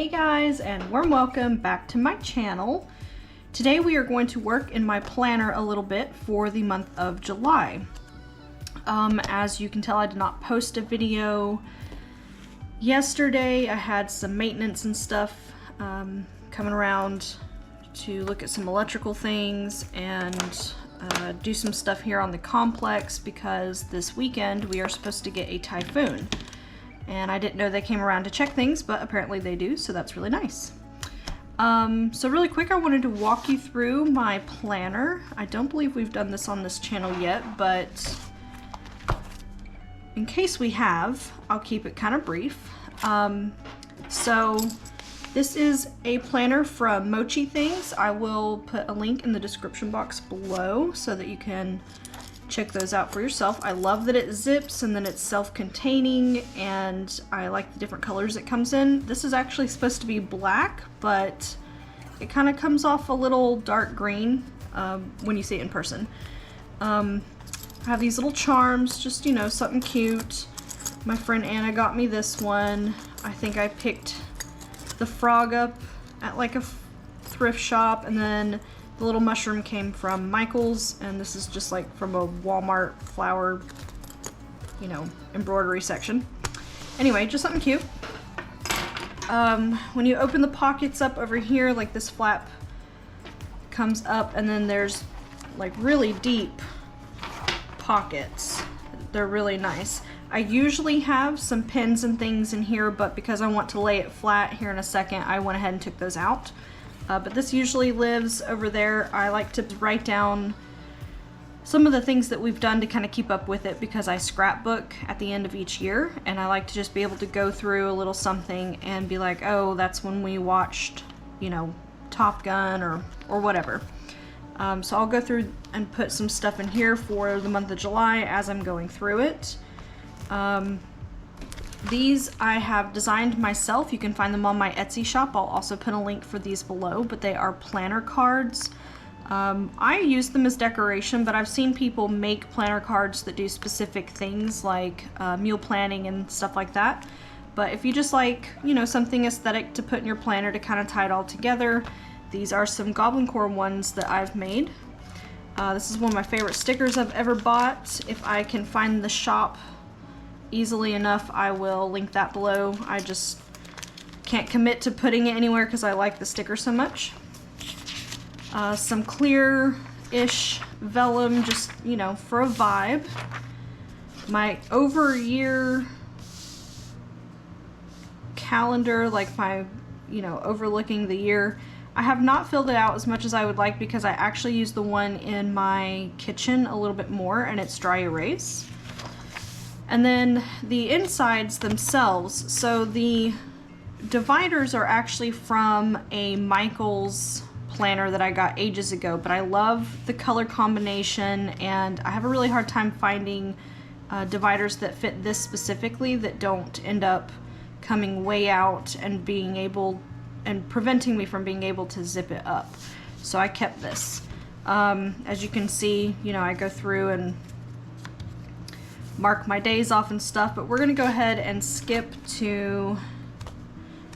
guys, and warm welcome back to my channel. Today we are going to work in my planner a little bit for the month of July. As you can tell, I did not post a video yesterday. I had some maintenance and stuff coming around to look at some electrical things and do some stuff here on the complex because this weekend we are supposed to get a typhoon. And I didn't know they came around to check things, but apparently they do, so that's really nice. So really quick, I wanted to walk you through my planner. I don't believe we've done this on this channel yet, but in case we have, I'll keep it kind of brief. So this is a planner from Mochi Things. I will put a link in the description box below so that you can check those out for yourself. I love that it zips and then it's self-containing, and I like the different colors it comes in. This is actually supposed to be black, but it kind of comes off a little dark green when you see it in person. I have these little charms, just, you know, something cute. My friend Anna got me this one. I think I picked the frog up at like a thrift shop, and then the little mushroom came from Michael's, and this is just like from a Walmart flower, you know, embroidery section. Anyway, just something cute. When you open the pockets up over here, like this flap comes up, and then there's like really deep pockets. They're really nice. I usually have some pins and things in here, but because I want to lay it flat here in a second, I went ahead and took those out. But this usually lives over there. I like to write down some of the things that we've done to kind of keep up with it, because I scrapbook at the end of each year, and I like to just be able to go through a little something and be like, oh, that's when we watched, you know, Top Gun or whatever. So I'll go through and put some stuff in here for the month of July as I'm going through it. These I have designed myself. You can find them on my Etsy shop. I'll also put a link for these below, but they are planner cards. I use them as decoration, but I've seen people make planner cards that do specific things like meal planning and stuff like that. But if you just like, you know, something aesthetic to put in your planner to kind of tie it all together, these are some Goblincore ones that I've made. This is one of my favorite stickers I've ever bought. If I can find the shop easily enough, I will link that below. I just can't commit to putting it anywhere because I like the sticker so much. Some clear-ish vellum, just, you know, for a vibe. My over-year calendar, like my, you know, overlooking the year. I have not filled it out as much as I would like because I actually use the one in my kitchen a little bit more, and it's dry erase. And then the insides themselves, so the dividers are actually from a Michael's planner that I got ages ago, but I love the color combination, and I have a really hard time finding dividers that fit this specifically, that don't end up coming way out and being able, and preventing me from being able to zip it up. So I kept this. As you can see, you know, I go through and mark my days off and stuff, but we're gonna go ahead and skip to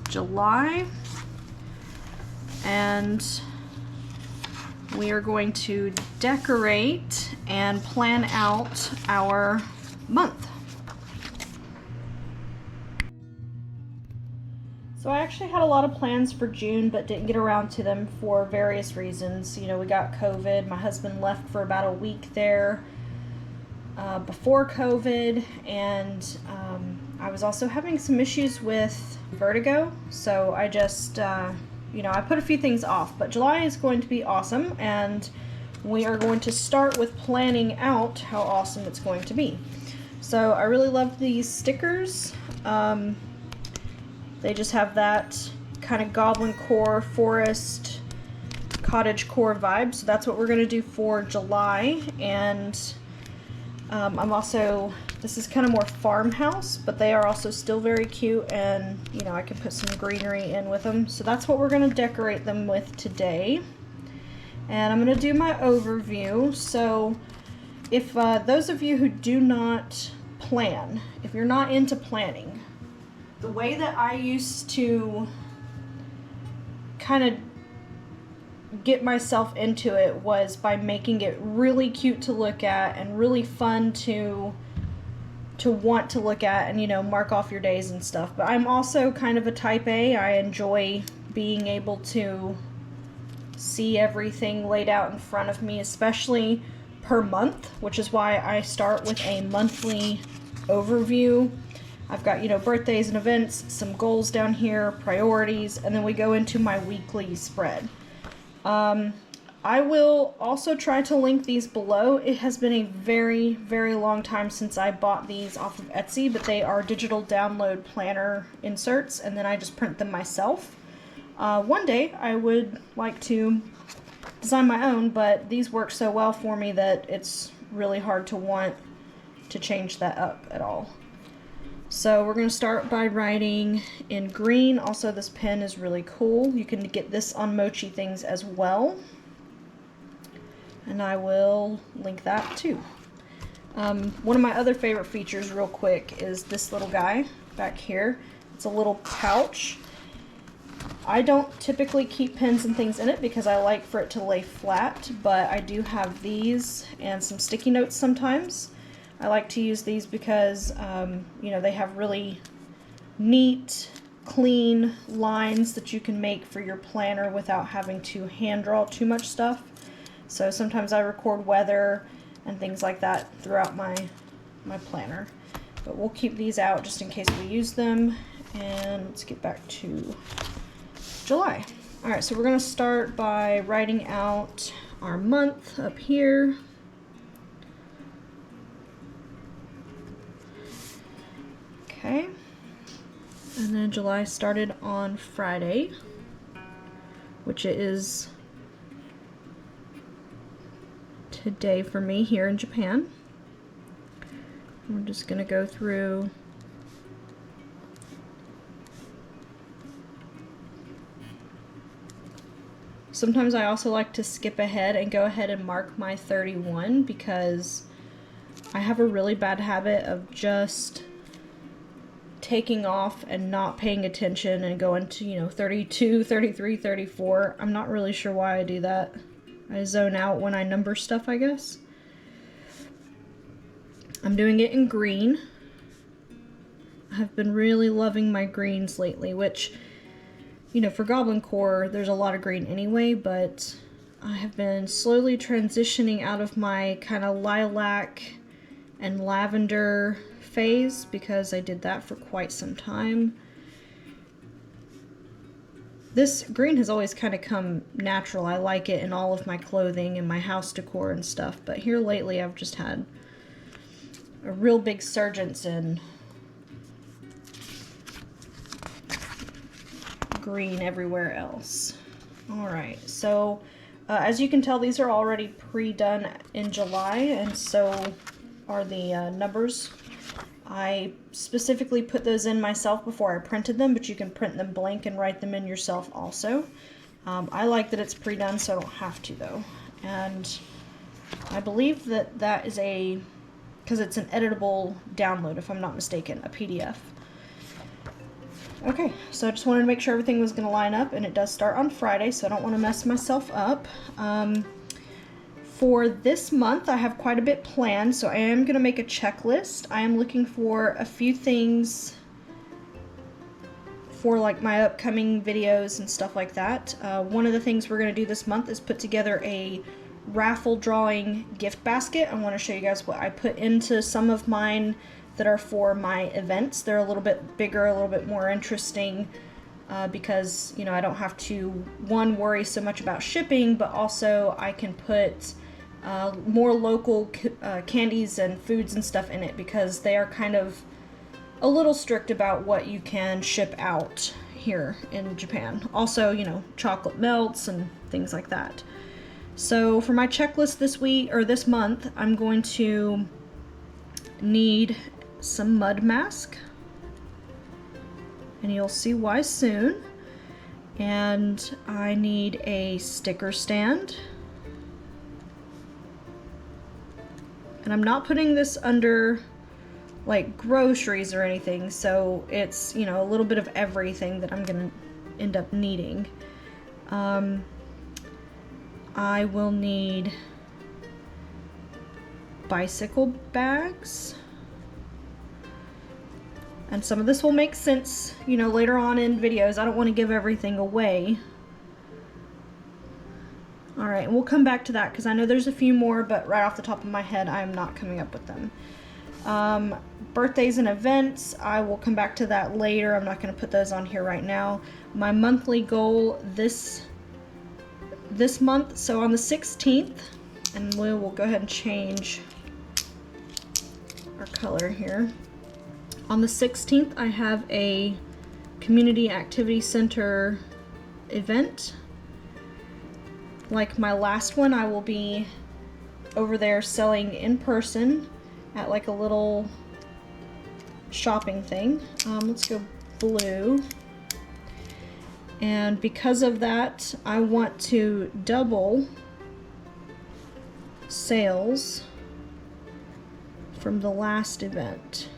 July, and we are going to decorate and plan out our month. So I actually had a lot of plans for June, but didn't get around to them for various reasons. You know, we got COVID. My husband left for about a week there before COVID, and I was also having some issues with vertigo, so I just, you know, I put a few things off. But July is going to be awesome, and we are going to start with planning out how awesome it's going to be. So I really love these stickers. They just have that kind of Goblincore forest cottage core vibe, so that's what we're going to do for July. And I'm also, this is kind of more farmhouse, but they are also still very cute, and you know, I can put some greenery in with them. So that's what we're going to decorate them with today. And I'm going to do my overview. So if those of you who do not plan, if you're not into planning, the way that I used to kind of get myself into it was by making it really cute to look at and really fun to want to look at and, you know, mark off your days and stuff. But I'm also kind of a type A. I enjoy being able to see everything laid out in front of me, especially per month, which is why I start with a monthly overview. I've got, you know, birthdays and events, some goals down here, priorities, and then we go into my weekly spread. I will also try to link these below. It has been a very, very long time since I bought these off of Etsy, but they are digital download planner inserts, and then I just print them myself. One day I would like to design my own, but these work so well for me that it's really hard to want to change that up at all. So we're going to start by writing in green. Also, this pen is really cool. You can get this on Mochi Things as well. And I will link that too. One of my other favorite features, real quick, is this little guy back here. It's a little pouch. I don't typically keep pens and things in it because I like for it to lay flat, but I do have these and some sticky notes sometimes. I like to use these because, you know, they have really neat, clean lines that you can make for your planner without having to hand draw too much stuff. So sometimes I record weather and things like that throughout my planner. But we'll keep these out just in case we use them. And let's get back to July. Alright, so we're going to start by writing out our month up here. Okay. And then July started on Friday, which is today for me here in Japan. We're just going to go through sometimes I also like to skip ahead and go ahead and mark my 31 because I have a really bad habit of just taking off and not paying attention and going to, you know, 32, 33, 34. I'm not really sure why I do that. I zone out when I number stuff, I guess. I'm doing it in green. I've been really loving my greens lately, which, you know, for Goblincore, there's a lot of green anyway, but I have been slowly transitioning out of my kind of lilac and lavender phase because I did that for quite some time. This green has always kind of come natural. I like it in all of my clothing and my house decor and stuff, but here lately I've just had a real big surgence in green everywhere else. Alright, so as you can tell, these are already pre-done in July, and so are the numbers. I specifically put those in myself before I printed them, but you can print them blank and write them in yourself also. I like that it's pre-done, so I don't have to though. And I believe that that is because it's an editable download, if I'm not mistaken, a PDF. Okay, so I just wanted to make sure everything was going to line up, and it does start on Friday, so I don't want to mess myself up. For this month, I have quite a bit planned, so I am going to make a checklist. I am looking for a few things for like my upcoming videos and stuff like that. One of the things we're going to do this month is put together a raffle drawing gift basket. I want to show you guys what I put into some of mine that are for my events. They're a little bit bigger, a little bit more interesting because, you know, I don't have to, one, worry so much about shipping, but also I can put more local candies and foods and stuff in it because they are kind of a little strict about what you can ship out here in Japan. Also, you know, chocolate melts and things like that. So for my checklist this week or this month, I'm going to need some mud mask, and you'll see why soon. And I need a sticker stand. And I'm not putting this under like groceries or anything, so it's, you know, a little bit of everything that I'm gonna end up needing. I will need bicycle bags. And some of this will make sense, you know, later on in videos. I don't want to give everything away. Alright, and we'll come back to that because I know there's a few more, but right off the top of my head, I am not coming up with them. Birthdays and events, I will come back to that later. I'm not going to put those on here right now. My monthly goal this month, so on the 16th, and we will go ahead and change our color here. On the 16th, I have a community activity center event. Like my last one, I will be over there selling in person at like a little shopping thing. Let's go blue. And because of that, I want to double sales from the last event.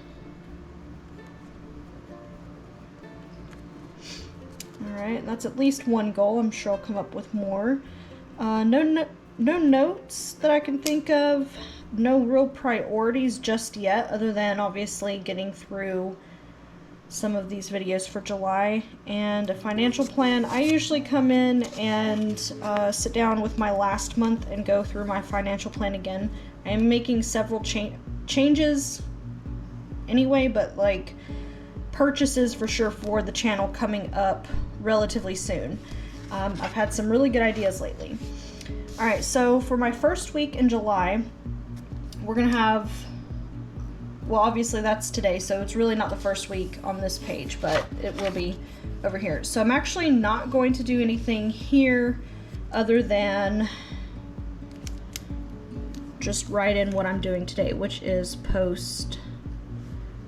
Alright, that's at least one goal. I'm sure I'll come up with more. No notes that I can think of. No real priorities just yet, other than obviously getting through some of these videos for July. And a financial plan. I usually come in and sit down with my last month and go through my financial plan again. I am making several changes anyway, but like purchases for sure for the channel coming up relatively soon. I've had some really good ideas lately. Alright, so for my first week in July, we're going to have, well, obviously that's today, so it's really not the first week on this page, but it will be over here. So I'm actually not going to do anything here other than just write in what I'm doing today, which is post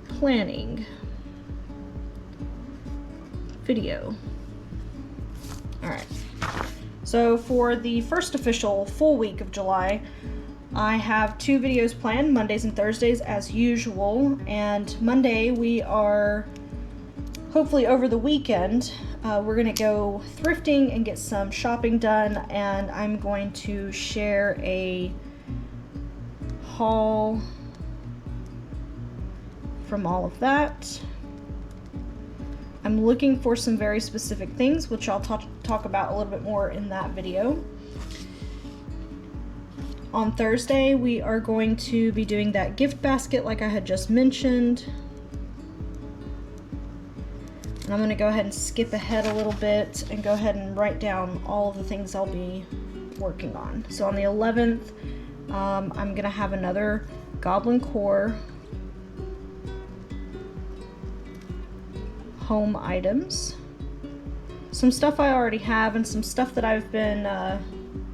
planning video. Alright, so for the first official full week of July, I have 2 videos planned, Mondays and Thursdays as usual, and Monday we are, hopefully over the weekend, we're going to go thrifting and get some shopping done, and I'm going to share a haul from all of that. I'm looking for some very specific things, which I'll talk about a little bit more in that video. On Thursday, we are going to be doing that gift basket like I had just mentioned. And I'm going to go ahead and skip ahead a little bit and go ahead and write down all of the things I'll be working on. So on the 11th, I'm going to have another Goblincore home items. Some stuff I already have and some stuff that I've been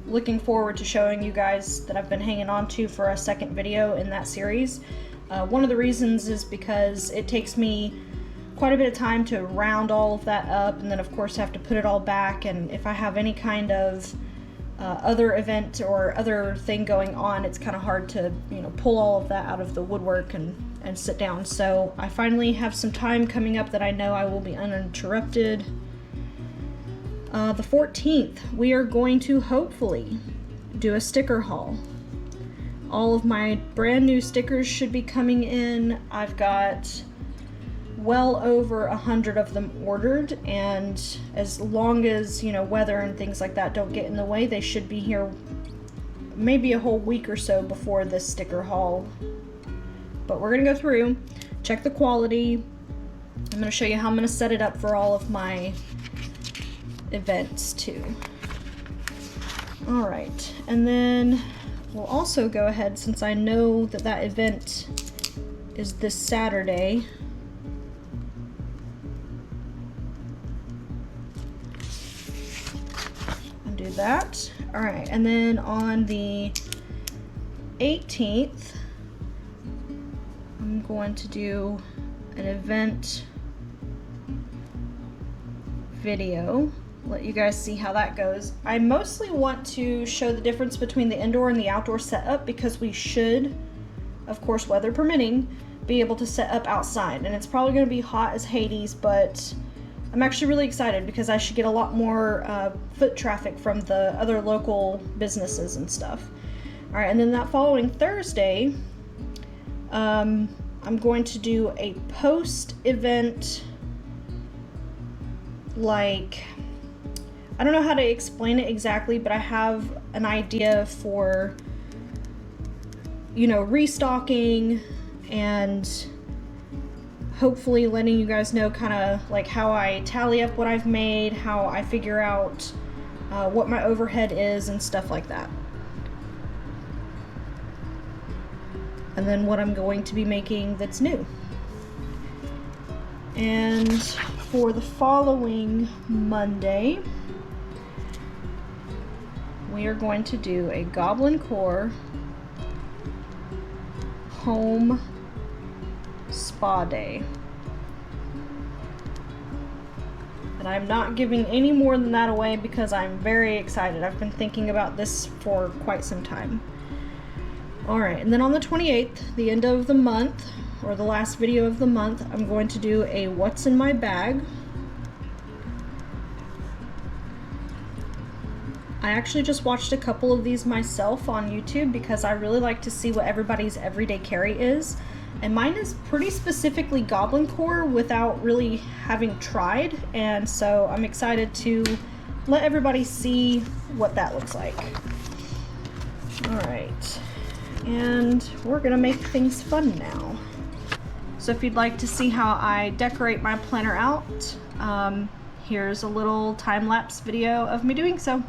looking forward to showing you guys that I've been hanging on to for a second video in that series. One of the reasons is because it takes me quite a bit of time to round all of that up, and then of course I have to put it all back, and if I have any kind of other event or other thing going on, it's kind of hard to, you know, pull all of that out of the woodwork and sit down. So I finally have some time coming up that I know I will be uninterrupted. The 14th, we are going to hopefully do a sticker haul. All of my brand new stickers should be coming in. I've got well over 100 of them ordered, and as long as, you know, weather and things like that don't get in the way, they should be here maybe a whole week or so before this sticker haul. But we're gonna go through, check the quality. I'm gonna show you how I'm gonna set it up for all of my events too. All right, and then we'll also go ahead, since I know that that event is this Saturday, and do that. All right, and then on the 18th, I'm going to do an event video, let you guys see how that goes. I mostly want to show the difference between the indoor and the outdoor setup, because we should, of course, weather permitting, be able to set up outside. And it's probably going to be hot as Hades, but I'm actually really excited because I should get a lot more foot traffic from the other local businesses and stuff. All right, and then that following Thursday, I'm going to do a post-event, like, I don't know how to explain it exactly, but I have an idea for, you know, restocking and hopefully letting you guys know kind of like how I tally up what I've made, how I figure out what my overhead is and stuff like that. And then what I'm going to be making that's new. And for the following Monday, we are going to do a Goblincore home spa day. And I'm not giving any more than that away because I'm very excited. I've been thinking about this for quite some time. Alright, and then on the 28th, the end of the month, or the last video of the month, I'm going to do a what's in my bag. I actually just watched a couple of these myself on YouTube because I really like to see what everybody's everyday carry is. And mine is pretty specifically Goblincore without really having tried, and so I'm excited to let everybody see what that looks like. Alright, and we're gonna make things fun now. So if you'd like to see how I decorate my planner out, here's a little time-lapse video of me doing so.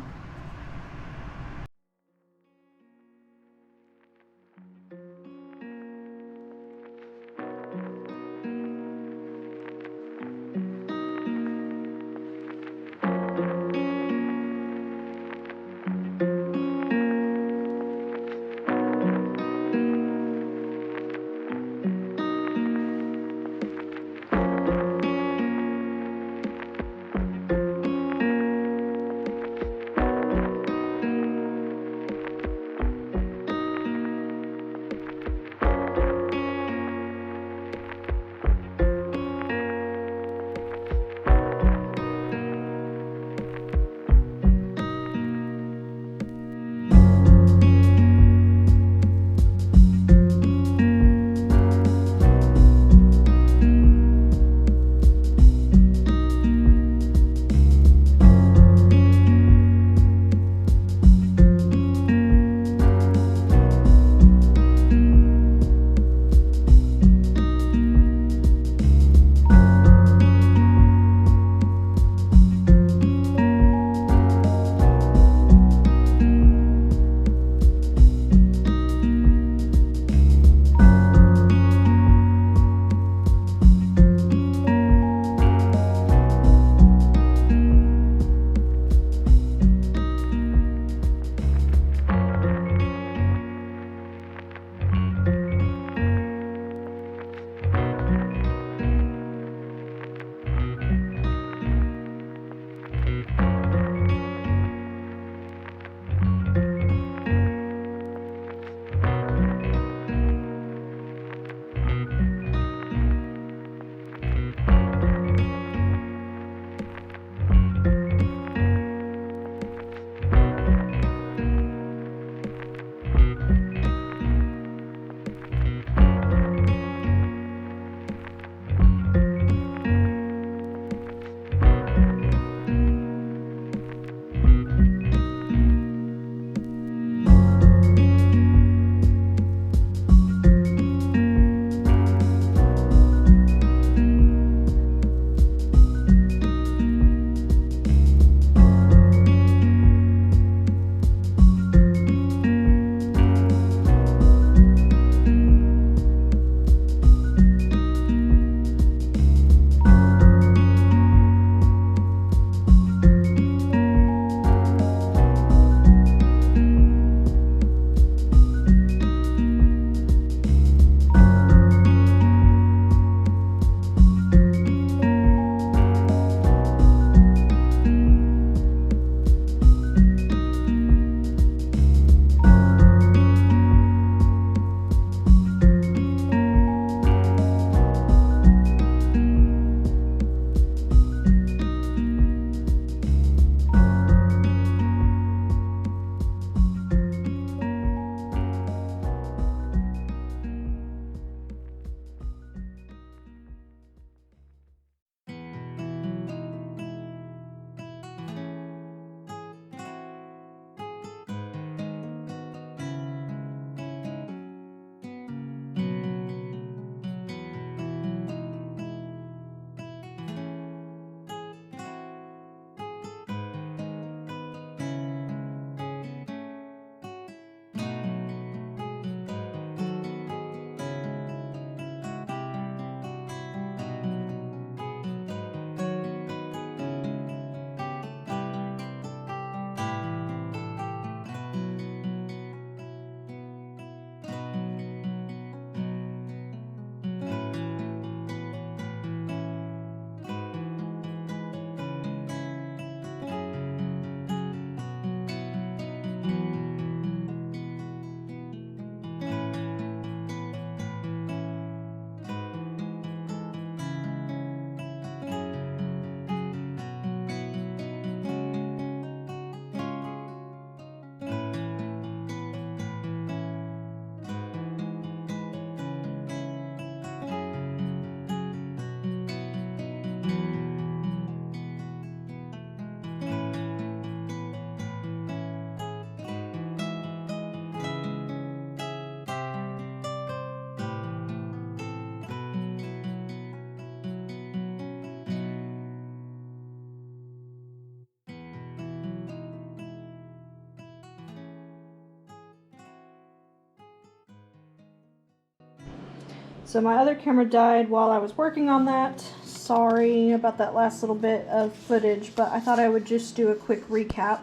So my other camera died while I was working on that. Sorry about that last little bit of footage, but I thought I would just do a quick recap.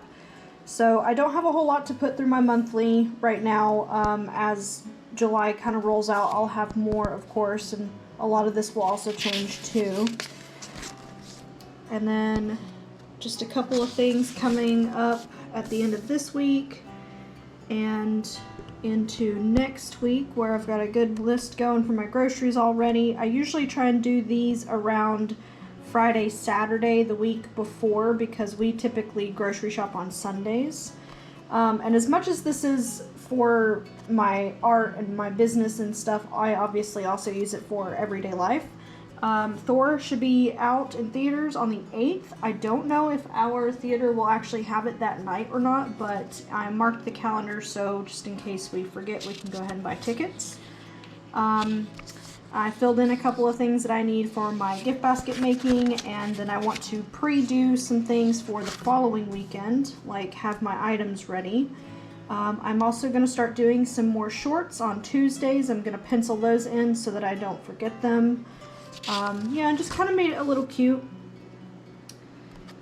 So I don't have a whole lot to put through my monthly right now. As July kind of rolls out, I'll have more, of course, and a lot of this will also change too. And then just a couple of things coming up at the end of this week and into next week, where I've got a good list going for my groceries already. I usually try and do these around Friday, Saturday, the week before, because we typically grocery shop on Sundays. And as much as this is for my art and my business and stuff, I obviously also use it for everyday life. Thor should be out in theaters on the 8th. I don't know if our theater will actually have it that night or not, but I marked the calendar, so just in case we forget, we can go ahead and buy tickets. I filled in a couple of things that I need for my gift basket making, and then I want to pre-do some things for the following weekend, like have my items ready. I'm also going to start doing some more shorts on Tuesdays. I'm going to pencil those in so that I don't forget them. Yeah, and just kind of made it a little cute.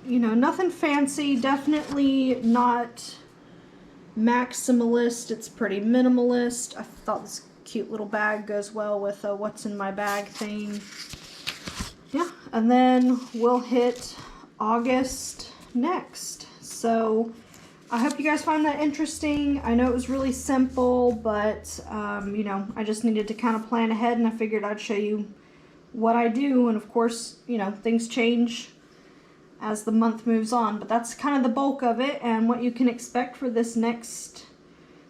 You know, nothing fancy, definitely not maximalist. It's pretty minimalist. I thought this cute little bag goes well with a what's in my bag thing. Yeah, and then we'll hit August next. So I hope you guys find that interesting. I know it was really simple, but you know, I just needed to kind of plan ahead, and I figured I'd show you what I do. And of course, you know, things change as the month moves on, but that's kind of the bulk of it and what you can expect for this next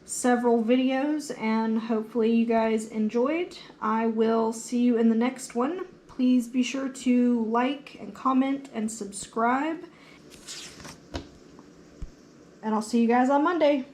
several videos, and hopefully you guys enjoyed. I will see you in the next one. Please be sure to like and comment and subscribe, and I'll see you guys on Monday.